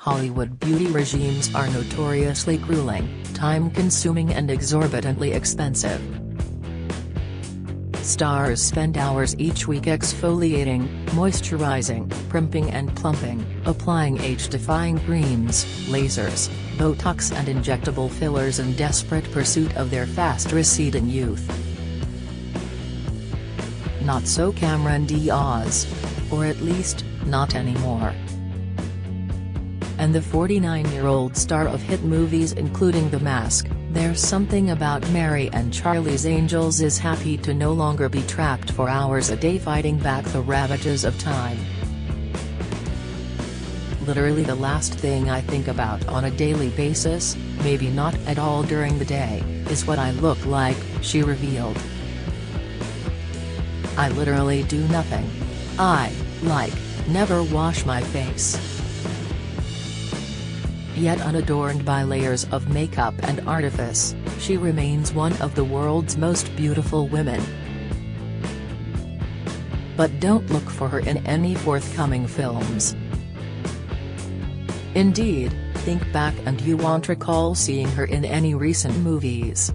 Hollywood beauty regimes are notoriously grueling, time-consuming and exorbitantly expensive. Stars spend hours each week exfoliating, moisturizing, primping and plumping, applying age-defying creams, lasers, Botox and injectable fillers in desperate pursuit of their fast-receding youth. Not so Cameron Diaz. Or at least, not anymore. And the 49-year-old star of hit movies including The Mask, There's Something About Mary and Charlie's Angels is happy to no longer be trapped for hours a day fighting back the ravages of time. Literally the last thing I think about on a daily basis, maybe not at all during the day, is what I look like, she revealed. I literally do nothing. I, never wash my face. Yet unadorned by layers of makeup and artifice, she remains one of the world's most beautiful women. But don't look for her in any forthcoming films. Indeed, think back and you won't recall seeing her in any recent movies.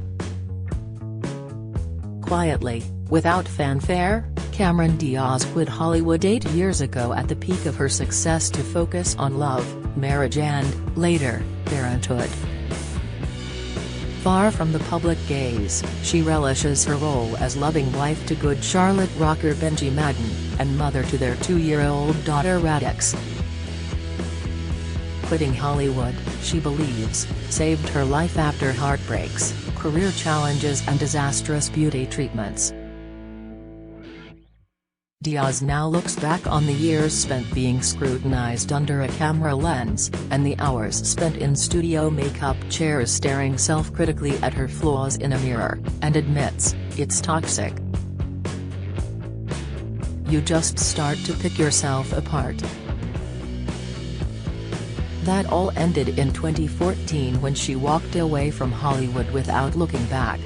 Quietly, without fanfare, Cameron Diaz quit Hollywood 8 years ago at the peak of her success to focus on love, marriage and, later, parenthood. Far from the public gaze, she relishes her role as loving wife to good Charlotte rocker Benji Madden, and mother to their 2-year-old daughter Radix. Quitting Hollywood, she believes, saved her life after heartbreaks, career challenges and disastrous beauty treatments. Diaz now looks back on the years spent being scrutinized under a camera lens, and the hours spent in studio makeup chairs staring self-critically at her flaws in a mirror, and admits, it's toxic. You just start to pick yourself apart. That all ended in 2014 when she walked away from Hollywood without looking back.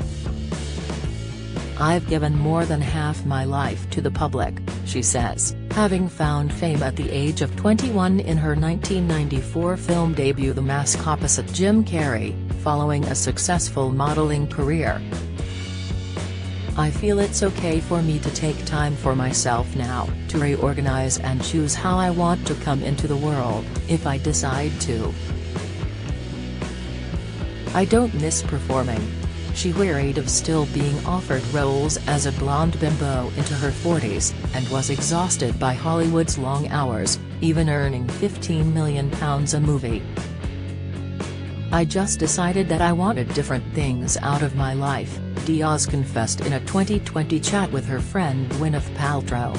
I've given more than half my life to the public, she says, having found fame at the age of 21 in her 1994 film debut The Mask opposite Jim Carrey, following a successful modeling career. I feel it's okay for me to take time for myself now, to reorganize and choose how I want to come into the world, if I decide to. I don't miss performing. She wearied of still being offered roles as a blonde bimbo into her 40s, and was exhausted by Hollywood's long hours, even earning £15 million a movie. I just decided that I wanted different things out of my life, Diaz confessed in a 2020 chat with her friend Gwyneth Paltrow.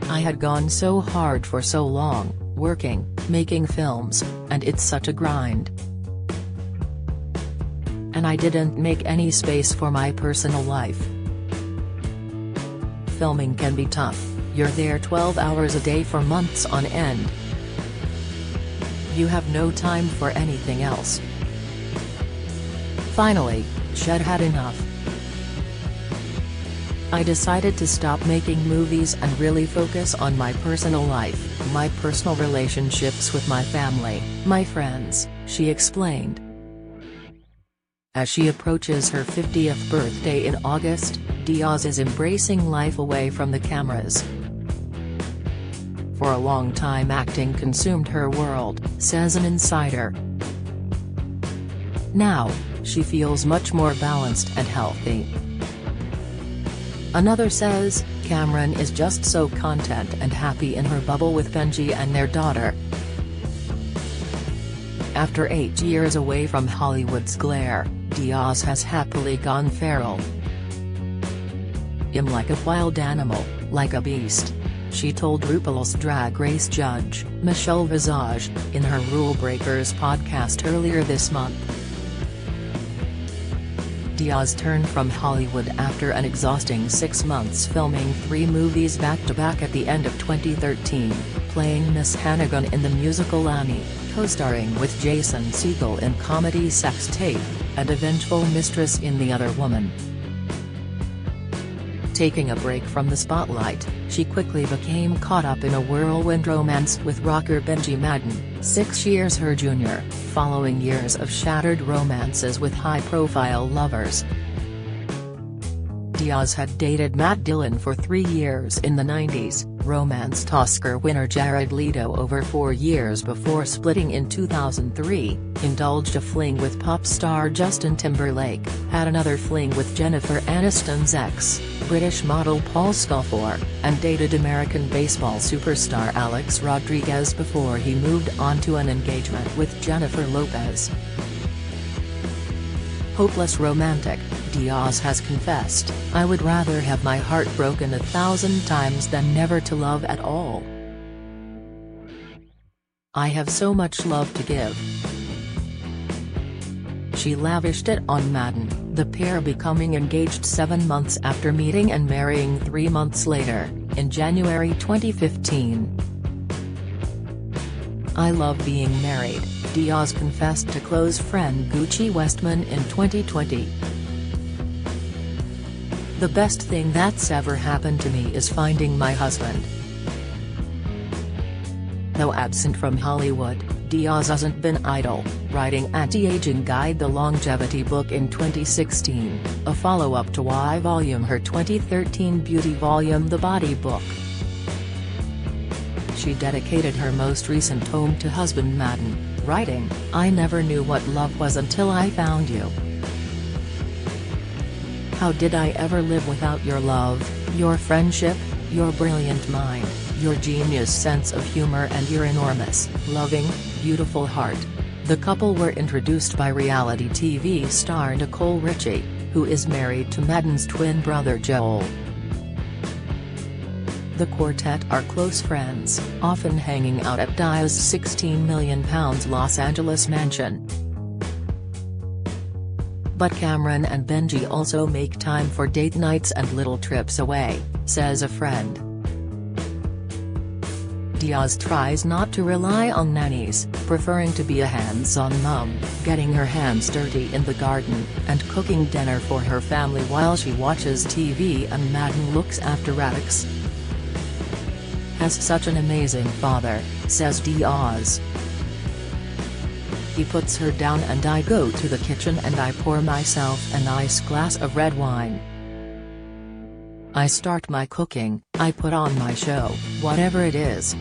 I had gone so hard for so long, working, making films, and it's such a grind. And I didn't make any space for my personal life. Filming can be tough, you're there 12 hours a day for months on end. You have no time for anything else. Finally, she'd had enough. I decided to stop making movies and really focus on my personal life, my personal relationships with my family, my friends, she explained. As she approaches her 50th birthday in August, Diaz is embracing life away from the cameras. For a long time acting consumed her world, says an insider. Now, she feels much more balanced and healthy. Another says, Cameron is just so content and happy in her bubble with Benji and their daughter. After 8 years away from Hollywood's glare, Diaz has happily gone feral. I'm like a wild animal, like a beast, she told RuPaul's Drag Race judge, Michelle Visage, in her Rule Breakers podcast earlier this month. Diaz turned from Hollywood after an exhausting 6 months filming 3 movies back-to-back at the end of 2013, playing Miss Hannigan in the musical Annie, co-starring with Jason Segel in comedy Sex Tape, and a vengeful mistress in The Other Woman. Taking a break from the spotlight, she quickly became caught up in a whirlwind romance with rocker Benji Madden, 6 years her junior, following years of shattered romances with high-profile lovers. Diaz had dated Matt Dillon for 3 years in the 90s, romanced Oscar winner Jared Leto over 4 years before splitting in 2003, indulged a fling with pop star Justin Timberlake, had another fling with Jennifer Aniston's ex, British model Paul Sculford, and dated American baseball superstar Alex Rodriguez before he moved on to an engagement with Jennifer Lopez. Hopeless romantic, Diaz has confessed, "I would rather have my heart broken 1,000 times than never to love at all. I have so much love to give." She lavished it on Madden, the pair becoming engaged 7 months after meeting and marrying 3 months later, in January 2015. "I love being married," Diaz confessed to close friend Gucci Westman in 2020. "The best thing that's ever happened to me is finding my husband." Though absent from Hollywood, Diaz hasn't been idle, writing Anti-Aging Guide the Longevity book in 2016, a follow-up to Y Volume her 2013 beauty volume The Body Book. She dedicated her most recent tome to husband Madden, writing, "I never knew what love was until I found you. How did I ever live without your love, your friendship, your brilliant mind, your genius sense of humor and your enormous, loving, beautiful heart." The couple were introduced by reality TV star Nicole Richie, who is married to Madden's twin brother Joel. The quartet are close friends, often hanging out at Diaz's £16 million Los Angeles mansion. But Cameron and Benji also make time for date nights and little trips away, says a friend. Diaz tries not to rely on nannies, preferring to be a hands-on mum, getting her hands dirty in the garden, and cooking dinner for her family while she watches TV and Madden looks after Radix. "Has such an amazing father," says Diaz. "He puts her down and I go to the kitchen and I pour myself a nice glass of red wine. I start my cooking, I put on my show, whatever it is."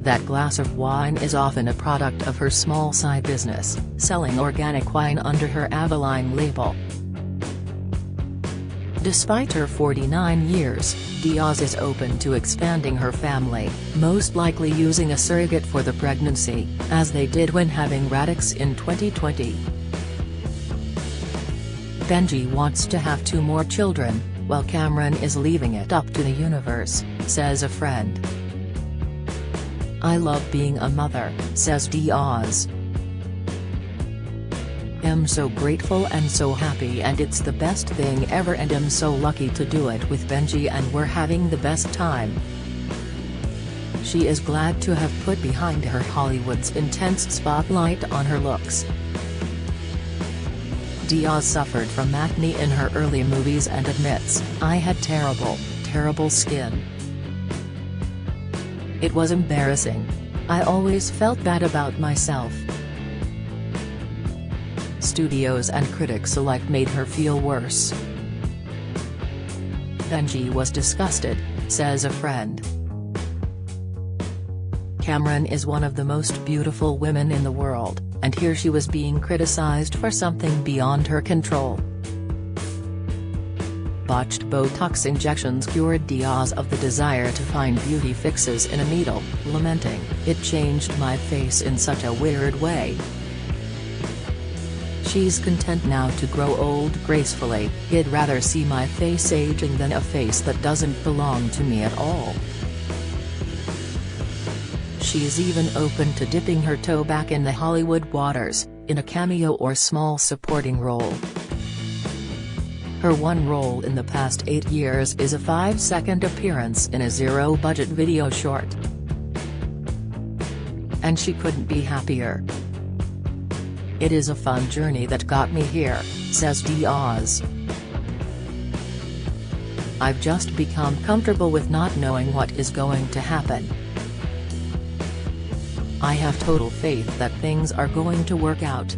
That glass of wine is often a product of her small side business, selling organic wine under her Avaline label. Despite her 49 years, Diaz is open to expanding her family, most likely using a surrogate for the pregnancy, as they did when having Radix in 2020. Benji wants to have 2 more children, while Cameron is leaving it up to the universe, says a friend. "I love being a mother," says Diaz. "I'm so grateful and so happy and it's the best thing ever and I'm so lucky to do it with Benji and we're having the best time." She is glad to have put behind her Hollywood's intense spotlight on her looks. Diaz suffered from acne in her early movies and admits, "I had terrible skin. It was embarrassing. I always felt bad about myself." Studios and critics alike made her feel worse. "Benji was disgusted," says a friend. "Cameron is one of the most beautiful women in the world, and here she was being criticized for something beyond her control." Botched Botox injections cured Diaz of the desire to find beauty fixes in a needle, lamenting, "It changed my face in such a weird way." She's content now to grow old gracefully. "I'd rather see my face aging than a face that doesn't belong to me at all." She's even open to dipping her toe back in the Hollywood waters, in a cameo or small supporting role. Her one role in the past 8 years is a 5-second appearance in a zero-budget video short. "And she couldn't be happier. It is a fun journey that got me here," says Diaz. I've just become comfortable with not knowing what is going to happen. I have total faith that things are going to work out.